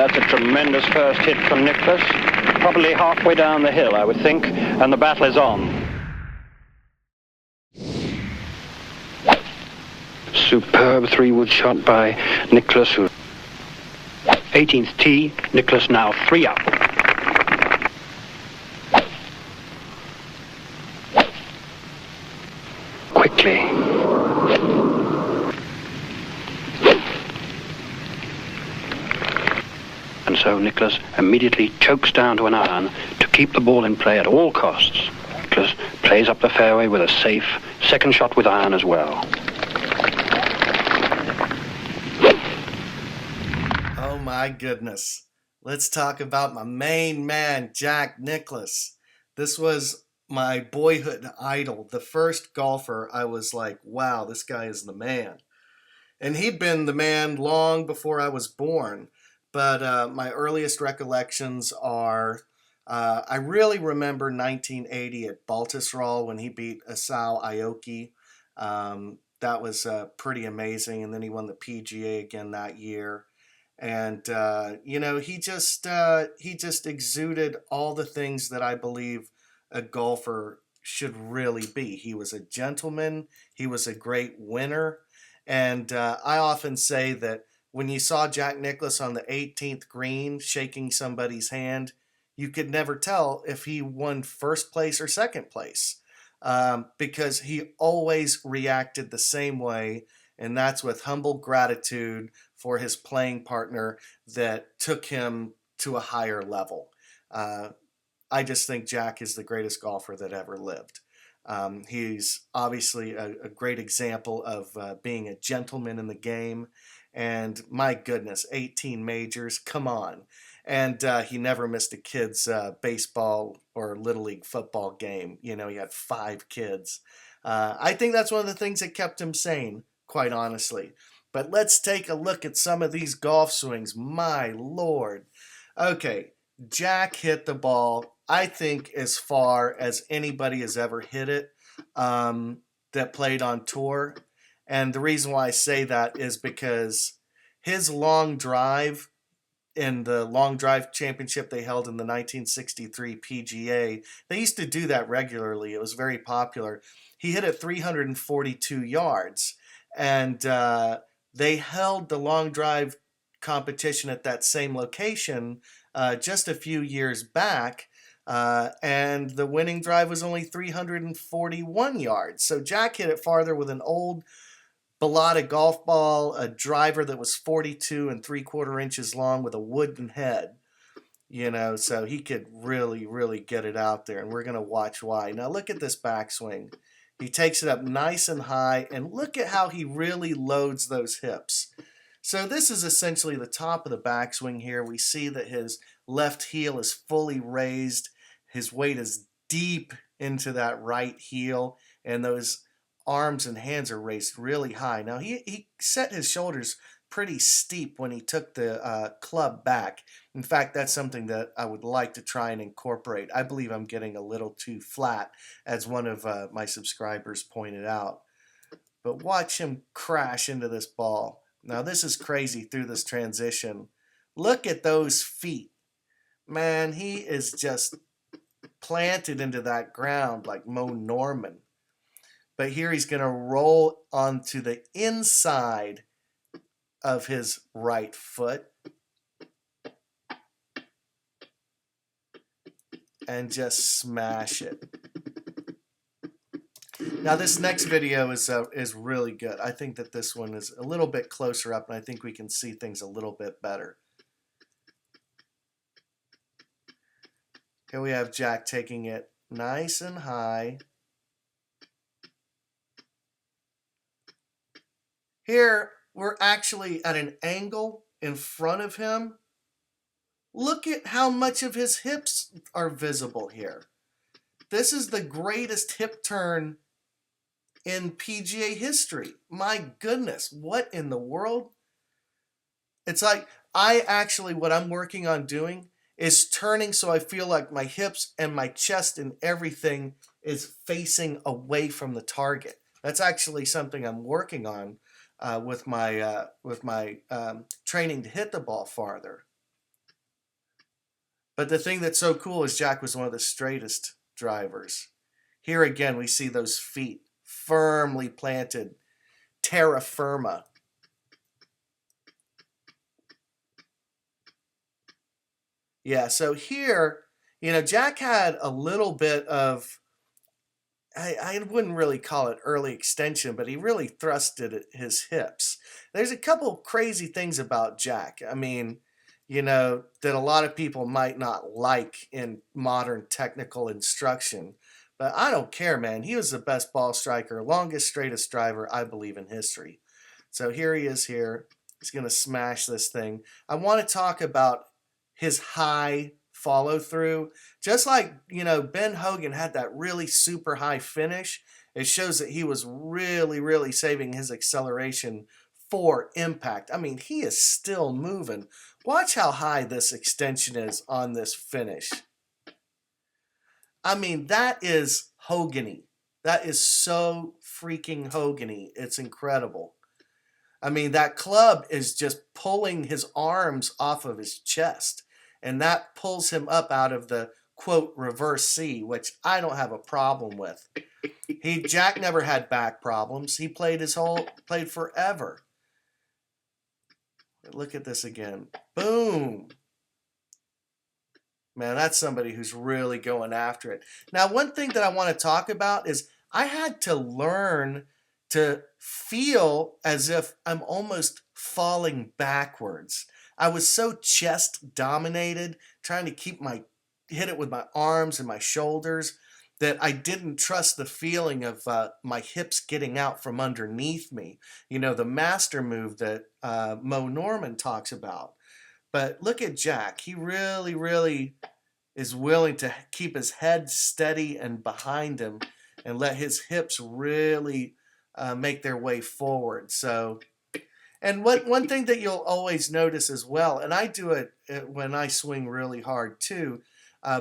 That's a tremendous first hit from Nicklaus. Probably halfway down the hill, I would think, and the battle is on. Superb three-wood shot by Nicklaus. 18th tee, Nicklaus now 3 up. Quickly. And so Nicklaus immediately chokes down to an iron to keep the ball in play at all costs. Nicklaus plays up the fairway with a safe second shot with iron as well. Oh my goodness. Let's talk about my main man, Jack Nicklaus. This was my boyhood idol. The first golfer I was like, wow, this guy is the man. And he'd been the man long before I was born. But my earliest recollections are, I really remember 1980 at Baltusrol when he beat Asao Aoki. That was pretty amazing. And then he won the PGA again that year. And, you know, he just exuded all the things that I believe a golfer should really be. He was a gentleman. He was a great winner. And I often say that when you saw Jack Nicklaus on the 18th green shaking somebody's hand, you could never tell if he won first place or second place because he always reacted the same way, and that's with humble gratitude for his playing partner that took him to a higher level. I just think Jack is the greatest golfer that ever lived. He's obviously a great example of being a gentleman in the game. And my goodness, 18 majors, come on. And he never missed a kid's baseball or Little League football game. You know, he had 5 kids. I think that's one of the things that kept him sane, quite honestly. But let's take a look at some of these golf swings. My Lord. Okay, Jack hit the ball, I think, as far as anybody has ever hit it that played on tour. And the reason why I say that is because his long drive in the long drive championship they held in the 1963 PGA, they used to do that regularly. It was very popular. He hit it 342 yards. And they held the long drive competition at that same location just a few years back. And the winning drive was only 341 yards. So Jack hit it farther with an old Bellata golf ball, a driver that was 42 3/4 inches long with a wooden head. You know, so he could really, really get it out there. And we're going to watch why. Now look at this backswing. He takes it up nice and high. And look at how he really loads those hips. So this is essentially the top of the backswing here. We see that his left heel is fully raised. His weight is deep into that right heel. And those arms and hands are raised really high. Now, he set his shoulders pretty steep when he took the club back. In fact, that's something that I would like to try and incorporate. I believe I'm getting a little too flat, as one of my subscribers pointed out. But watch him crash into this ball. Now, this is crazy through this transition. Look at those feet. Man, he is just planted into that ground like Mo Norman. But here he's going to roll onto the inside of his right foot and just smash it. Now this next video is really good. I think that this one is a little bit closer up, and I think we can see things a little bit better. Here we have Jack taking it nice and high. Here, we're actually at an angle in front of him. Look at how much of his hips are visible here. This is the greatest hip turn in PGA history. My goodness, what in the world? It's like, what I'm working on doing is turning so I feel like my hips and my chest and everything is facing away from the target. That's actually something I'm working on with my training to hit the ball farther. But the thing that's so cool is Jack was one of the straightest drivers. Here again, we see those feet firmly planted, terra firma. Yeah, so here, Jack had a little bit of, I wouldn't really call it early extension, but he really thrusted at his hips. There's a couple crazy things about Jack. I mean, that a lot of people might not like in modern technical instruction. But I don't care, man. He was the best ball striker, longest, straightest driver, I believe, in history. So here he is here. He's going to smash this thing. I want to talk about his high follow through. Just like, Ben Hogan had that really super high finish, it shows that he was really, really saving his acceleration for impact. I mean, he is still moving. Watch how high this extension is on this finish. I mean, that is Hogan-y. That is so freaking Hogan-y. It's incredible. I mean, that club is just pulling his arms off of his chest. And that pulls him up out of the, quote, reverse C, which I don't have a problem with. Jack never had back problems. He played forever. Look at this again. Boom. Man, that's somebody who's really going after it. Now, one thing that I want to talk about is I had to learn to feel as if I'm almost falling backwards. I was so chest dominated, trying to hit it with my arms and my shoulders, that I didn't trust the feeling of my hips getting out from underneath me. The master move that Mo Norman talks about. But look at Jack. He really, really is willing to keep his head steady and behind him and let his hips really make their way forward. So, and one thing that you'll always notice as well, and I do it when I swing really hard too,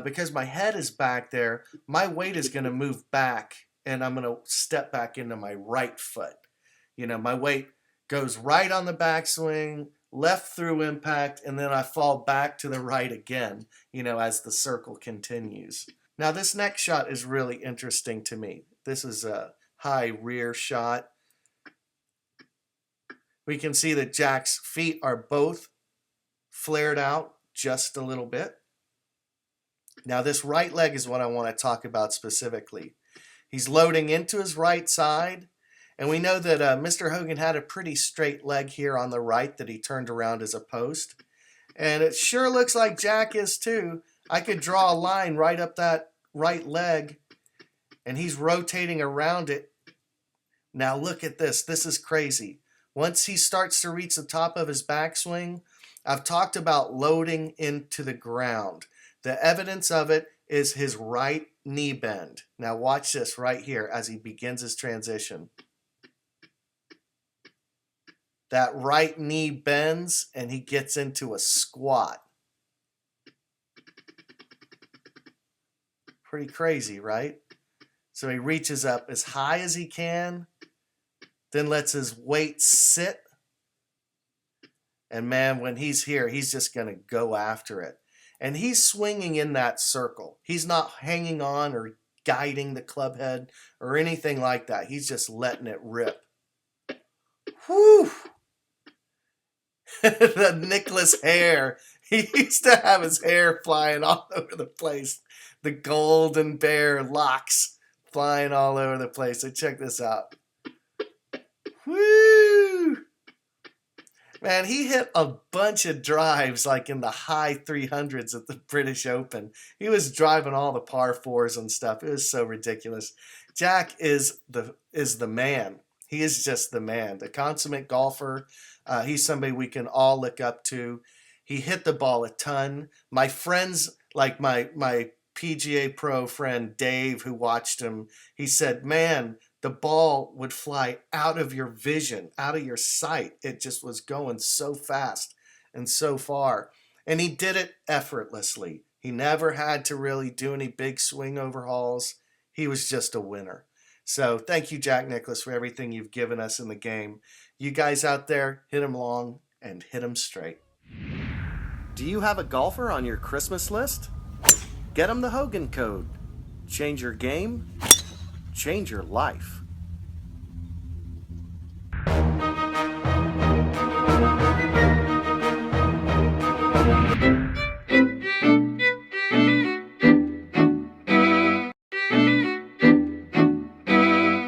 because my head is back there, my weight is going to move back and I'm going to step back into my right foot. My weight goes right on the backswing, left through impact, and then I fall back to the right again, as the circle continues. Now, this next shot is really interesting to me. This is a high rear shot. We can see that Jack's feet are both flared out just a little bit. Now, this right leg is what I want to talk about specifically. He's loading into his right side. And we know that Mr. Hogan had a pretty straight leg here on the right that he turned around as a post. And it sure looks like Jack is too. I could draw a line right up that right leg, and he's rotating around it. Now look at this. This is crazy. Once he starts to reach the top of his backswing, I've talked about loading into the ground. The evidence of it is his right knee bend. Now watch this right here as he begins his transition. That right knee bends and he gets into a squat. Pretty crazy, right? So he reaches up as high as he can, then lets his weight sit. And man, when he's here, he's just going to go after it. And he's swinging in that circle. He's not hanging on or guiding the club head or anything like that. He's just letting it rip. Whew! The Nicklaus hair. He used to have his hair flying all over the place. The golden bear locks flying all over the place. So check this out. Woo! Man, he hit a bunch of drives like in the high 300s at the British Open. He was driving all the par fours and stuff. It was so ridiculous. Jack is the man. He is just the man, the consummate golfer. He's somebody we can all look up to. He hit the ball a ton. My friends, like my PGA Pro friend Dave, who watched him, he said, man, the ball would fly out of your vision, out of your sight. It just was going so fast and so far. And he did it effortlessly. He never had to really do any big swing overhauls. He was just a winner. So thank you, Jack Nicklaus, for everything you've given us in the game. You guys out there, hit him long and hit him straight. Do you have a golfer on your Christmas list? Get them the Hogan Code. Change your game, change your life.